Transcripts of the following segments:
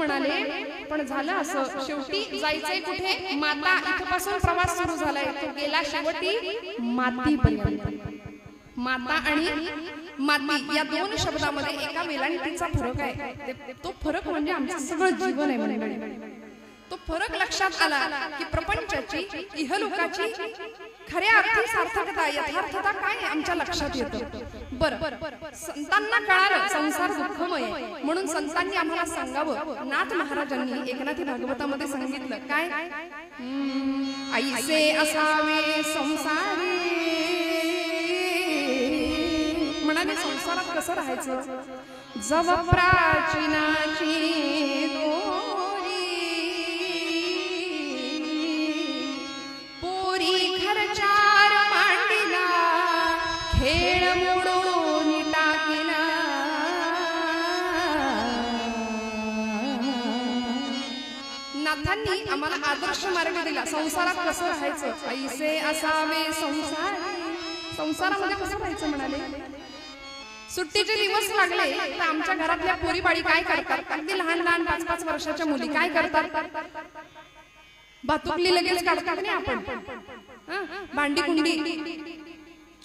म्हणाले, पण झालं असं, शेवटी जायचंय कुठे? माता. इथपासून प्रवास सुरू झालाय, तो गेला शेवटी मातीपर्यंत. माता आणि माती या दोन शब्दामध्ये एका वेलांटीचा फरक आहे. तो फरक म्हणजे आमचं सगळं जीवन आहे मंडळी. तो फरक लक्षात आला की प्रपंचाची, इहलोकाची खऱ्या अर्थी सार्थकता, यथार्थता काय आमच्या लक्षात येतं. बरं, संतांना कळालं संसार दुःखमय, म्हणून संतांनी आम्हाला सांगावं. नाथ महाराजांनी एकनाथी भागवतामध्ये सांगितलं काय? ऐसे असावे संसारी. म्हणाले संसारात कसं राहायचं? जव प्राचीनाची दोरी, पोरी घरचार मांडिला, खेळ मोडून टाकिला. नाथांनी आम्हाला आदर्श मार्ग दिला. संसारात कसं राहायचं? ऐसे असावे संसारी. संसारामध्ये कसं राहायचं म्हणाले? सुट्टीचे दिवस लागले तर आमच्या घरातल्या पोरी बाळी काय करतात? अगदी लहान लहान 5-5 वर्षाच्या मुली काय करतात? भातुकली लगेच काढतात नाही आपण, भांडी कुंडी,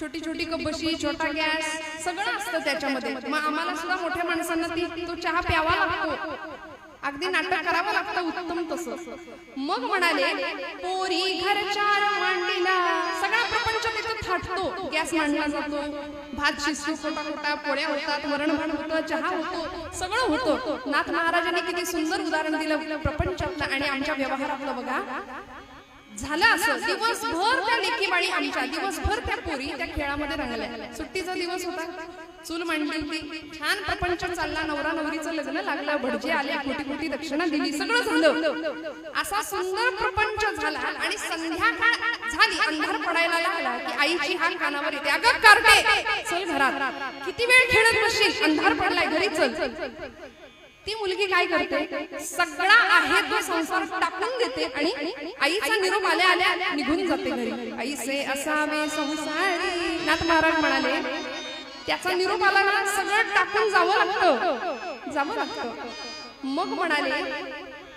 छोटी छोटी कपबशी, छोटा गॅस, सगळं असतं त्याच्यामध्ये. मग आम्हाला सुद्धा मोठ्या माणसांना तो चहा प्यावा लागतो, अगदी नाटक करावं लागतं उत्तम तसं. मग म्हणाले पोरी घरचार मांडीला. सगळा प्रपंच तिथं थाटतो. गॅस मांडला जातो, भात शिजतो, खोटा खोटा पोळ्या होतात, वरण भात होतं, चहा होतो, सगळं होतं. नाथ महाराजांनी किती सुंदर उदाहरण दिलं प्रपंचातलं आणि आमच्या व्यवहारातलं. बघा झालं असं, दिवसभर त्या लेकीबाळी आमच्या, दिवसभर त्या पोरी त्या खेळामध्ये रंगल्या. सुट्टीचा दिवस होता, चूल मांडली होती, छान प्रपंच चालला, नवरा नवरीचं लग्न लागलं, भटजी आले, कोटी कोटी दक्षिणा दिली, सगळं झालं. असा सुंदर प्रपंच झाला आणि संध्याकाळ झाली, अंधार पडायला लागला की आईची हाक कानावर येते, अगं कारटे चल घरात, किती वेळ खेळत बसशील, अंधार पडलाय, घरी चल. ती मुलगी काय करते? सगळा आहे तो संसार टाकून देते आणि आईचा निरोप आल्या आल्या निघून जाते घरी. ऐसे असावे संसारी. नाथ महाराज म्हणाले त्याचा निरोप आला ना, सगळं टाकून जावं लागतं. मग म्हणाले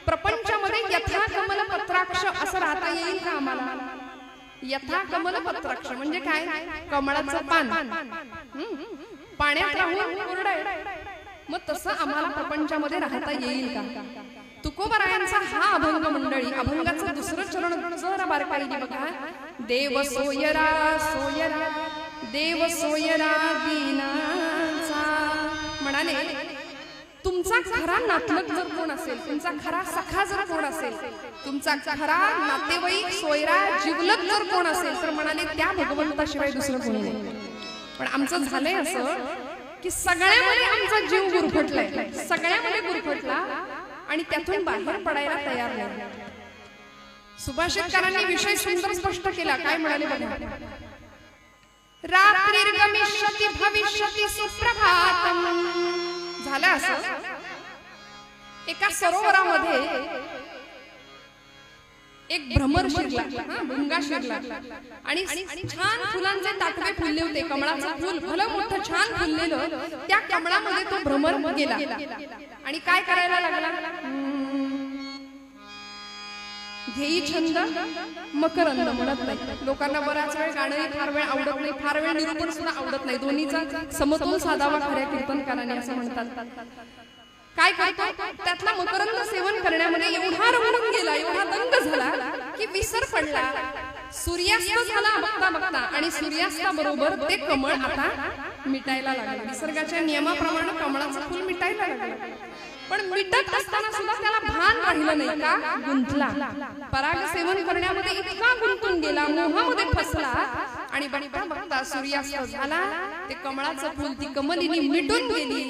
प्रपंचामध्ये यथा कमल पत्राक्ष असं राहता येईल का आम्हाला? यथा कमल पत्राक्ष म्हणजे काय? कमळाचं पान पाण्यात राहून कोरडं. मग तसं आम्हाला प्रपंचामध्ये राहता येईल का? तुकोबारायांचा हा अभंग मंडळी, अभंगाचं दुसरं चरण जरा बारकाईने बघा. देव सोयरा सोयरा, देव सोयरा दीनाचा. म्हणाले तुमचा खरा नातलग जर कोण असेल, तुमचा खरा सखा जर कोण असेल, तुमचा खरा नातेवाईक सोयरा जिवलग जर कोण असेल, तर म्हणाले त्या भगवंताशिवाय दुसरं कोणी नाही. पण आमचं झालंय असं की सगळ्यामध्ये आमचा जीव गुरफटलाय, सगळ्यामध्ये गुरफटला आणि त्यातून बाहेर पडायला तयार नाही. सुभाषितकारांनी विषय सुंदर स्पष्ट केला. काय म्हणाले बघा. रात्रिर्गमिष्यति भविष्यति सुप्रभातम. झालं असं, एका सरोवरामध्ये एक भ्रमर शिरला, भुंगा शिरला आणि छान फुलांचे ताटवे फुलले होते. कमळाचं फुल भलं मोठं छान फुललेलं, त्या कमळामध्ये तो भ्रमर गेला आणि काय करायला लागला? घेई छंद मकरंद म्हणत नाही. लोकांना बराच वेळ गाणंही फार वेळ आवडत नाही, फार वेळ निरूपण सुद्धा आवडत नाही. दोन्हीचा समतोल साधावा खऱ्या कीर्तनकारांनी असं म्हणतात. काय करतो? त्यातला मकरंद सेवन करण्यामध्ये एवढा रमून गेला, एवढा दंग झाला की विसर पडला. सूर्यास्त झाला बघता बघता आणि सूर्यास्ताबरोबर ते कमळ आता मिटायला लागलं. निसर्गाच्या नियमाप्रमाणे कमळाचं फुल मिटायला लागलं. पण मिटत असताना सुद्धा त्याला भान राहिलं नाही का? गुंतला. पराग सेवन करण्यामध्ये इतका गुंतून गेला, मोहामध्ये फसला आणि बघता बघता सूर्यास्त झाला. ते कमळाचं फुल, ती कमलिनी मिटून गेली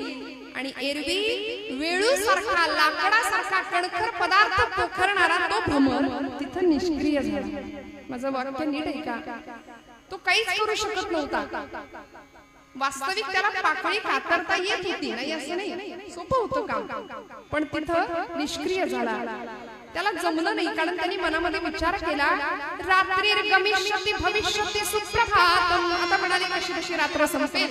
आणि एरवी वेळूसारखा लाकडासारखा कणखर पदार्थ पोखरणारा तो भ्रमर तिथं निष्क्रिय झाला. माझं वाक्य नीट आहे का? तो काहीच करू शकत नव्हता. वास्तविक त्याला पाकळी कातरता येत होती, नाही असं नाही, सोपं होतं काम, पण तिथं निष्क्रिय झाला. त्याला जमलं नाही, कारण त्यांनी मनामध्ये विचार केला. रात्रिर्गमिष्यति भविष्यति सुप्रभातम. आता म्हणाले कशी कशी रात्र संपेल.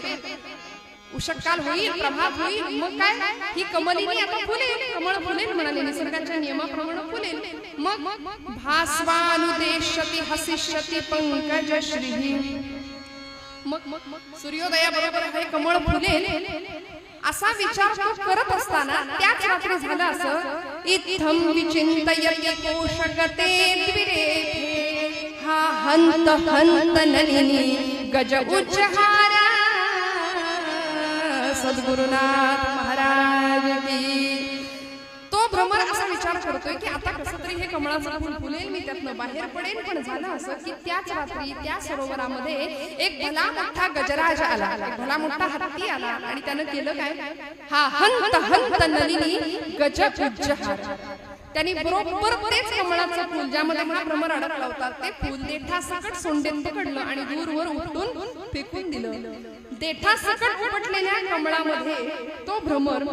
उषःकाल होईल, प्रभात होईल, मग काय ही कमलिनी आता फुलेल, कमळ फुलेल म्हणाले, निसर्गाच्या नियमाप्रमाणे फुलेल. मग भास्वानुदेशती हसिष्यती पंकजश्री. मग सूर्योदयाबरोबर हे कमळ फुलेल असा विचार तो करत असताना त्याच रात्री झालं असं, इत्थं विचिंतयति कोशगते द्विरे हा हंत हंत नलिनी गज उच्चहारा. सद्गुरुनाथ महाराज की. तो भ्रमर असा विचार करतोय की आता कसं तरी हे कमळाचं फुल फुलेल, मी त्यातनं बाहेर पडेल. पण झालं असं की त्याच रात्री त्या सरोवरामध्ये एक भला मोठा गजराज आला, एक भला मोठा हत्ती आला आणि त्यानं केलं काय, हा हंत हंत नलिनी गज उच्चहार. त्यांनी बरोबर तेच कमळाचं फूल ज्यामध्ये हा भ्रमर अडकला होता ते फूल देठासकट सोंडेत पकडलं आणि दूरवर उपटून फेकून दिलं. देठासकट उपटलेल्या कमळामध्ये तो भ्रमर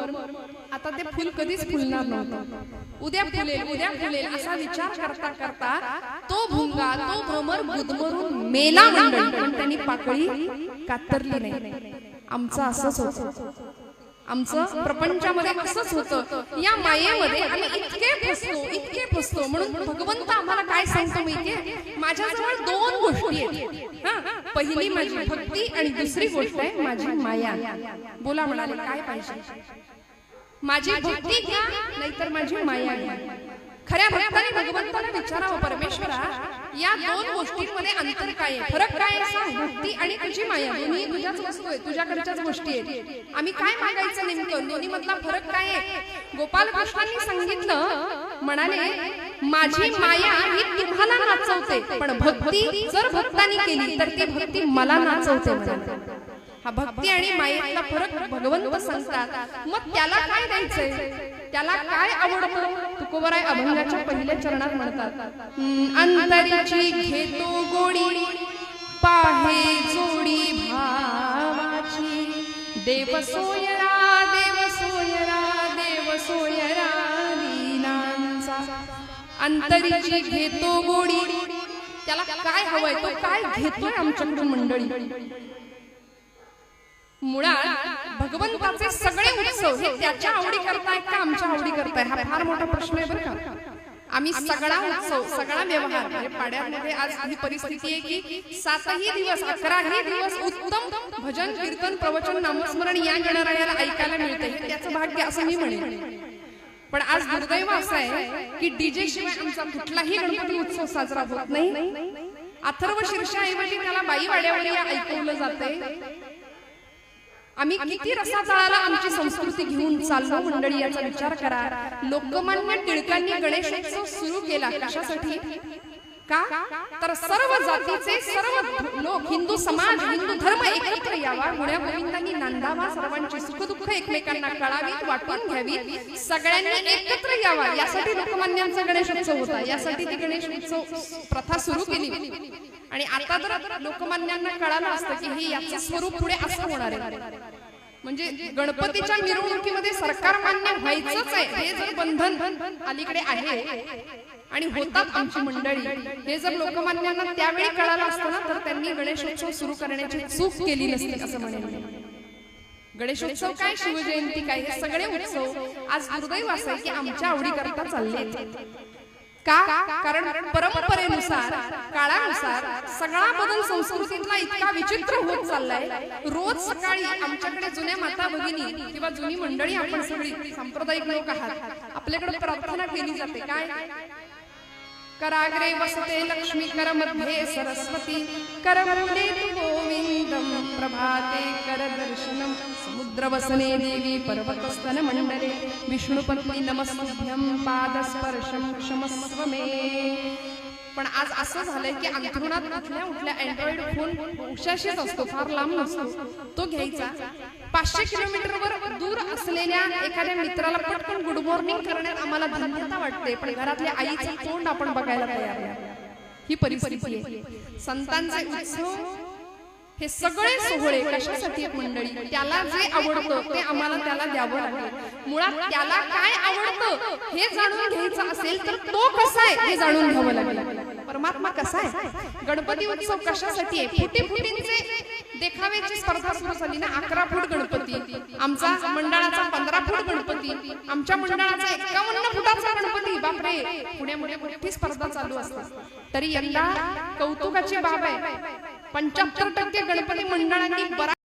आता ते फूल कधीच फुलणार नव्हतं. उद्या फुलेल असा विचार करता करता तो भुंगा, तो भ्रमर गुदमरून मेला मंडळी. पण त्यांनी पाकळी कातरली नाही. आमचं असंच होतं, आमचं प्रपंचामध्ये असंच होतं. या मायेमध्ये आम्ही इतके फसतो. म्हणून भगवंत आम्हाला काय सांगतो माहितीये, माझ्याजवळ दोन गोष्टी आहेत. पहिली माझी भक्ती आणि दुसरी गोष्ट आहे माझी माया. बोला म्हणाले काय पाहिजे, माझी भक्ती घ्या नाहीतर माझी माया घ्या. खऱ्या भक्ताने भगवंताला विचारावं, परमेश्वरा या दोन गोष्टींमध्ये अंतर काय आहे, फरक काय आहे सांग. भक्ती आणि तुझी माया दोन्ही तुझ्याच वस्तू आहे, तुझ्याकडच्याच गोष्टी आहेत. आम्ही काय मागायचं नेमकं, दोन्ही मधला फरक काय आहे. गोपाल कृष्णांनी सांगितलं, म्हणाले माझी माया ही तुम्हाला नाचवते, पण भक्ती जर भक्तांनी केली तर ती भक्ती मला नाचवते. हा भक्ती आणि मायेतला फरक भगवंत सांगतात. मग त्याला काय द्यायचंय, त्याला काय आवडतं. तुकोबराय अभंगाच्या पहिल्या चरणात म्हणतात, अंतरीची घेतो गोडी पाहे जोडी भावाची. देव सोयरा देव सोयरा देव सोयरा दीनांचा. अंतरीची घेतो गोडी, त्याला काय हवंय, तो काय घेतोय आमच्याकडून मंडळी. मुळात भगवंताचे सगळे उत्सव हे त्याच्या आवडी करताय का आमच्या आवडी करताय, हा फार मोठा प्रश्न आहे बरं का. आम्ही सगळा उत्सव, सगळा व्यवहार म्हणजे पाड्यामध्ये आज ही परिस्थिती आहे की 7ही दिवस 11ही दिवस उत्तम भजन कीर्तन प्रवचन नामस्मरण या गणरायाला ऐकायला मिळते, त्याचं भाग्य असं मी म्हणेन. पण आज दुर्दैव असं आहे की डीजे शिवाय आमचा कुठलाही गणपती उत्सव साजरा होत नाही. अथर्व शीर्षाऐवजी त्याला बाई वाड्यावर ऐकवलं जातंय. आम्ही किती रसातळाला आमची संस्कृती घेऊन चाललो मंडळी, याचा विचार करा. लोकमान्य टिळकांनी गणेशोत्सव सुरू केला कशासाठी, का तर सर्व जातीचे सर्व लोक, हिंदू समाज, हिंदू धर्म एकत्र यावा, गुण्या गोविंदांनी नांदावा, सर्वांची सुखदुःख एकमेकांना कळावीत, वाटून घ्यावीत, सगळ्यांनी एकत्र यावा यासाठी लोकमान्यांचा गणेशोत्सव होता. यासाठी ती गणेशोत्सव प्रथा सुरू केली. आणि आता जर लोकमान्यांना कळालं असतं की हे याचं स्वरूप पुढे असं होणार आहे, म्हणजे गणपतीच्या मिरवणुकीमध्ये सरकार मान्य व्हायचंच आहे हे जर बंधन अलीकडे आहे आणि होतात आमची मंडळी, हे जर लोकमान्यांना त्यावेळी कळालं असतं ना तर त्यांनी गणेशोत्सव सुरू करण्याची चूक केली नसती असं म्हणेन. गणेशोत्सव काय, शिवजयंती काय, हे सगळे उत्सव आज दुर्दैव असं आहे की आमच्या आवडी करता चालले. का, कारण परंपरेनुसार काळानुसार सगळा बदल संस्कृतीतला इतका विचित्र होत चाललाय. रोज सकाळी आमच्याकडे जुन्या माता भगिनी किंवा जुनी मंडळी, आपण सगळी सांप्रदायिक लोक आहात, आपल्याकडे प्रार्थना केली जाते काय, कराग्रे वसते लक्ष्मी कर मध्ये सरस्वती करवले गोविंदम प्रभाते कर दर्शनम समुद्र वसने देवी पर्वतस्तन मंडले विष्णुपत्नी नमस्तभ्यं पादस्पर्शम क्षमस्व मे. पण आज असं झालंय की अंतरुणात उठल्या अँड्रॉइड फोन उशाशीच असतो, फार लांब नसतो, तो घ्यायचा. 500 किलोमीटरवर दूर असलेल्या एखाद्या मित्राला पटकन गुड मॉर्निंग करण्यात आम्हाला धन्यता वाटते, पण घरातल्या आईचं तोंड आपण बघायला तयार नाही. ही परिस्थिती आहे. संतांचे उत्सव हे सगळे सोहळे कशासाठी मंडळी, त्याला जे आवडतं ते आम्हाला त्याला द्यावं लागेल. मुळात त्याला काय आवडतं हे जाणून घ्यायचं असेल तर तो कसा आहे हे जाणून घ्यावं लागेल. परमात्मा कसा आहे, गणपती उत्सव कशासाठी आहे, फुटीफुटींचे देखाव्याची स्पर्धा सुरू झाली ना. 11 फूट गणपती, आमचा मंडळाचा 15 फूट गणपती, आमच्या मंडळाचा 51 फुटाचा गणपती. बापरे, पुण्यामध्ये मोठी स्पर्धा चालू असते. तरी यंदा कौतुकाची बाब आहे, 75% गणपती मंडळांनी